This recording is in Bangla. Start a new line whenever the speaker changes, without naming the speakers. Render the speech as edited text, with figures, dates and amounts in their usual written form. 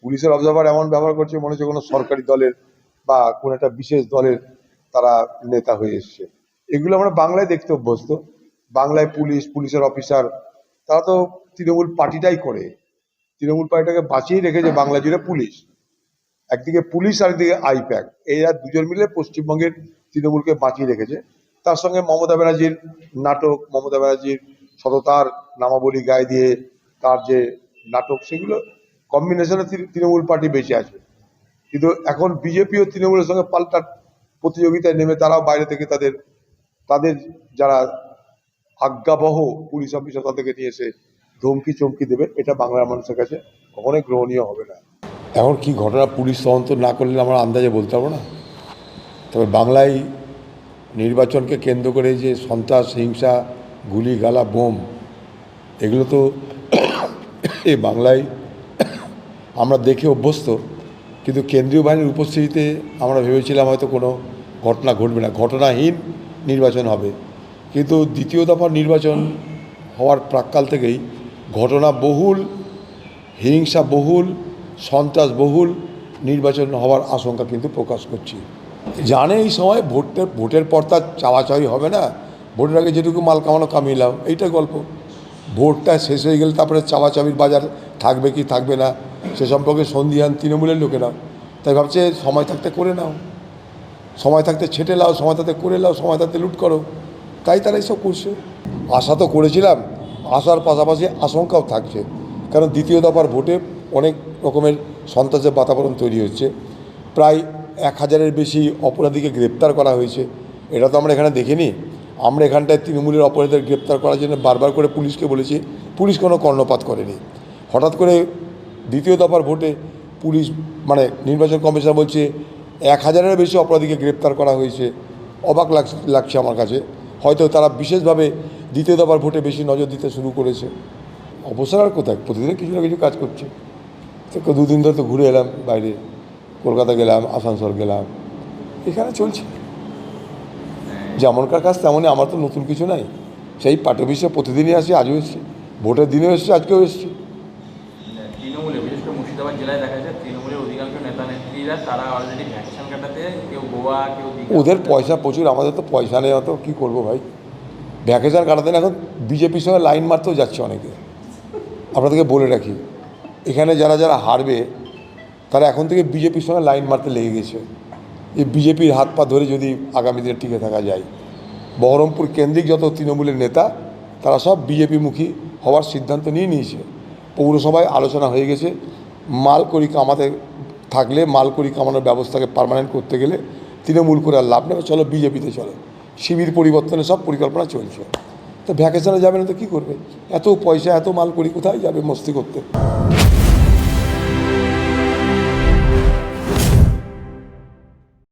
পুলিশের অবজারভার এমন ব্যবহার করছে মনে হচ্ছে কোনো সরকারি দলের বা কোনো একটা বিশেষ দলের তারা নেতা হয়ে এসছে। এগুলো আমরা বাংলায় দেখতে অভ্যস্ত। বাংলায় পুলিশ, পুলিশের অফিসার, তারা তো তৃণমূল পার্টিটাই করে, তৃণমূল পার্টিটাকে বাঁচিয়ে রেখেছে বাংলা জুড়ে পুলিশ। একদিকে পুলিশ আর একদিকে আইপ্যাক, এরা দুজন মিলে পশ্চিমবঙ্গের তৃণমূলকে বাঁচিয়ে রেখেছে। তার সঙ্গে মমতা ব্যানার্জির নাটক, মমতা ব্যানার্জির সততার নামাবলী গায়ে দিয়ে তার যে নাটক, সেগুলো কম্বিনেশনে তৃণমূল পার্টি বেঁচে আছে। কিন্তু এখন বিজেপি ও তৃণমূলের সঙ্গে পাল্টা প্রতিযোগিতায় নেমে তারাও বাইরে থেকে তাদের তাদের যারা আজ্ঞাবহ পুলিশ অফিসার তাদেরকে নিয়ে এসে ধমকি চমকি দেবে, এটা বাংলার মানুষের কাছে কখনোই গ্রহণীয় হবে না। এখন কি ঘটনা পুলিশ তদন্ত না করলে আমরা আন্দাজে বলতে পারবো না। তবে বাংলায় নির্বাচনকে কেন্দ্র করে যে সন্ত্রাস, হিংসা, গুলি, গালা, বোম, এগুলো তো এই বাংলায় আমরা দেখে অভ্যস্ত। কিন্তু কেন্দ্রীয় বাহিনীর উপস্থিতিতে আমরা ভেবেছিলাম হয়তো কোনো ঘটনা ঘটবে না, ঘটনাহীন নির্বাচন হবে। কিন্তু দ্বিতীয় দফার নির্বাচন হওয়ার প্রাক্কাল থেকেই ঘটনা বহুল, হিংসা বহুল, সন্ত্রাস বহুল নির্বাচন হওয়ার আশঙ্কা কিন্তু প্রকাশ করছি। জানে এই সময় ভোটের পর তার চাওয়াচাওয়ি হবে না, ভোটের আগে যেটুকু মাল কামানো কামিয়ে নাও, এইটা গল্প। ভোটটা শেষ হয়ে গেলে তারপরে চাওয়াচাওয়ির বাজার থাকবে কি থাকবে না সে সম্পর্কে সন্দিহান তৃণমূলের লোকেরা। তাই ভাবছে সময় থাকতে করে নাও, সময় থাকতে ছেটে নাও, সময় থাকতে করে নাও, সময় থাকতে লুট করো। তাই তারা এইসব করছে। আশা তো করেছিলাম, আশার পাশাপাশি আশঙ্কাও থাকছে, কারণ দ্বিতীয় দফার ভোটে অনেক রকমের সন্ত্রাসের বাতাবরণ তৈরি হচ্ছে। প্রায় 1000-এর বেশি অপরাধীকে গ্রেপ্তার করা হয়েছে। এটা তো আমরা এখানে দেখিনি। আমরা এখানটায় তৃণমূলের অপরাধীদের গ্রেপ্তার করার জন্য বারবার করে পুলিশকে বলেছি, পুলিশ কোনো কর্ণপাত করেনি। হঠাৎ করে দ্বিতীয় দফার ভোটে পুলিশ নির্বাচন কমিশন বলছে 1000-এর বেশি অপরাধীকে গ্রেপ্তার করা হয়েছে। অবাক লাগছে আমার কাছে। হয়তো তারা বিশেষভাবে দ্বিতীয় দফার ভোটে বেশি নজর দিতে শুরু করেছে। অবসর আর কোথায়, প্রতিদিন কিছু না কিছু কাজ করছে। তো 2 দিন ধরে তো ঘুরে এলাম বাইরে, কলকাতা গেলাম, আসানসোল গেলাম, এখানে চলছে। যেমনকার কাজ তেমনই, আমার তো নতুন কিছু নাই। সেই পার্টি অফিসে প্রতিদিনই আসি, আজও এসেছি, ভোটের দিনেও এসেছি, আজকেও এসেছি।
তৃণমূলে বিশেষ করে মুর্শিদাবাদ জেলায় দেখা যায় তৃণমূলের অধিকাংশ নেতা নেত্রীরা তারা অলরেডি ভ্যাকসিন কাটাতে, কেউ গোয়া, কেউ
ওদের পয়সা প্রচুর, আমাদের তো পয়সা নেই অত, কী করবো ভাই। ভ্যাকেশন কাটাতে এখন বিজেপির সঙ্গে লাইন মারতেও যাচ্ছে অনেকে। আপনাদেরকে বলে রাখি, এখানে যারা যারা হারবে তারা এখন থেকে বিজেপির সঙ্গে লাইন মারতে লেগে গেছে। এই বিজেপির হাত পা ধরে যদি আগামী দিনে টিকে থাকা যায়। বহরমপুর কেন্দ্রিক যত তৃণমূলের নেতা তারা সব বিজেপিমুখী হওয়ার সিদ্ধান্ত নিয়ে নিয়েছে। পৌরসভায় আলোচনা হয়ে গেছে, মালকড়ি কামাতে থাকলে মালকড়ি কামানোর ব্যবস্থাকে পার্মানেন্ট করতে গেলে তৃণমূল করে আর লাভ নেবে, চলো বিজেপিতে চলো। শিবির পরিবর্তনের সব পরিকল্পনা চলছে। তো ভ্যাকেশনে যাবে না তো কী করবে? এত পয়সা, এত মালকড়ি কোথায় যাবে মস্তি করতে?